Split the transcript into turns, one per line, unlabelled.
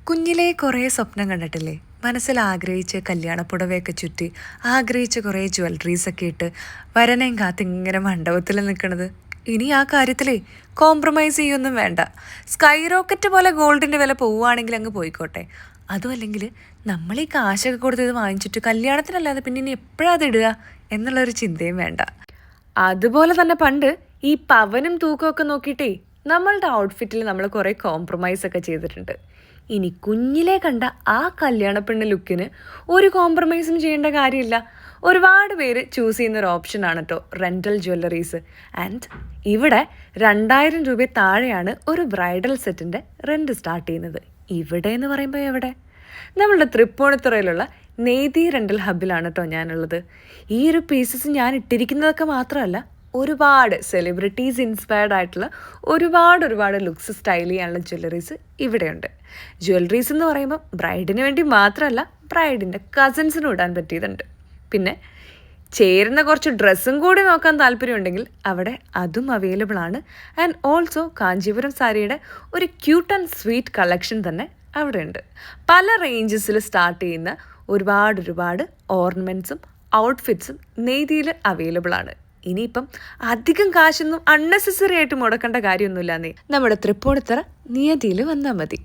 കുഞ്ഞിലേ കുറേ സ്വപ്നം കണ്ടിട്ടില്ലേ? മനസ്സിൽ ആഗ്രഹിച്ച് കല്യാണപ്പുടവയൊക്കെ ചുറ്റി ആഗ്രഹിച്ച് കുറേ ജ്വല്ലറീസൊക്കെ ഇട്ട് വരനെയും കാത്ത് ഇങ്ങനെ മണ്ഡപത്തിൽ നിൽക്കണത്. ഇനി ആ കാര്യത്തിലേ കോംപ്രമൈസ് ചെയ്യൊന്നും വേണ്ട. സ്കൈ റോക്കറ്റ് പോലെ ഗോൾഡിൻ്റെ വില പോവുകയാണെങ്കിൽ അങ്ങ് പോയിക്കോട്ടെ. അതും അല്ലെങ്കിൽ നമ്മൾ ഈ കാശൊക്കെ കൊടുത്ത് ഇത് വാങ്ങിച്ചിട്ട് കല്യാണത്തിനല്ലാതെ പിന്നെ ഇനി എപ്പോഴാണ് അത് ഇടുക എന്നുള്ളൊരു ചിന്തയും വേണ്ട. അതുപോലെ തന്നെ പണ്ട് ഈ പവനും തൂക്കമൊക്കെ നോക്കിയിട്ടേ നമ്മളുടെ ഔട്ട്ഫിറ്റിൽ നമ്മൾ കുറേ കോംപ്രമൈസ് ഒക്കെ ചെയ്തിട്ടുണ്ട്. ഇനി കുഞ്ഞിലേ കണ്ട ആ കല്യാണപ്പെണ്ണ് ലുക്കിന് ഒരു കോംപ്രമൈസും ചെയ്യേണ്ട കാര്യമില്ല. ഒരുപാട് പേര് ചൂസ് ചെയ്യുന്നൊരു ഓപ്ഷനാണ് കേട്ടോ റെൻ്റൽ ജ്വല്ലറീസ്. ആൻഡ് ഇവിടെ 2000 രൂപ താഴെയാണ് ഒരു ബ്രൈഡൽ സെറ്റിൻ്റെ റെൻറ്റ് സ്റ്റാർട്ട് ചെയ്യുന്നത്. ഇവിടെ എന്ന് പറയുമ്പോൾ എവിടെ? നമ്മളുടെ തൃപ്പൂണിത്തുറയിലുള്ള നെയ്തി റെൻ്റൽ ഹബിലാണ് കേട്ടോ ഞാനുള്ളത്. ഈ ഒരു പീസസ് ഞാൻ ഇട്ടിരിക്കുന്നതൊക്കെ മാത്രമല്ല, ഒരുപാട് സെലിബ്രിറ്റീസ് ഇൻസ്പയർഡ് ആയിട്ടുള്ള ഒരുപാട് ലുക്സ് സ്റ്റൈൽ ചെയ്യാനുള്ള ജ്വല്ലറീസ് ഇവിടെയുണ്ട്. ജ്വല്ലറീസ് എന്ന് പറയുമ്പോൾ ബ്രൈഡിന് വേണ്ടി മാത്രമല്ല, ബ്രൈഡിൻ്റെ കസിൻസിനും ഇടാൻ പറ്റിയതുണ്ട്. പിന്നെ ചേരുന്ന കുറച്ച് ഡ്രസ്സും കൂടി നോക്കാൻ താല്പര്യമുണ്ടെങ്കിൽ അവിടെ അതും അവൈലബിൾ ആണ്. ആൻഡ് ഓൾസോ കാഞ്ചീപുരം സാരിയുടെ ഒരു ക്യൂട്ട് ആൻഡ് സ്വീറ്റ് കളക്ഷൻ തന്നെ അവിടെ ഉണ്ട്. പല റേഞ്ചസിൽ സ്റ്റാർട്ട് ചെയ്യുന്ന ഒരുപാട് ഓർണമെൻറ്റ്സും ഔട്ട്ഫിറ്റ്സും നെയ്തിയിൽ അവൈലബിൾ ആണ്. ഇനിയിപ്പം അധികം കാശൊന്നും അൺനെസസറി ആയിട്ട് മുടക്കേണ്ട കാര്യമൊന്നുമില്ല. നമ്മുടെ തൃപ്പൂണിത്തുറ നിയതിയിൽ വന്നാൽ മതി.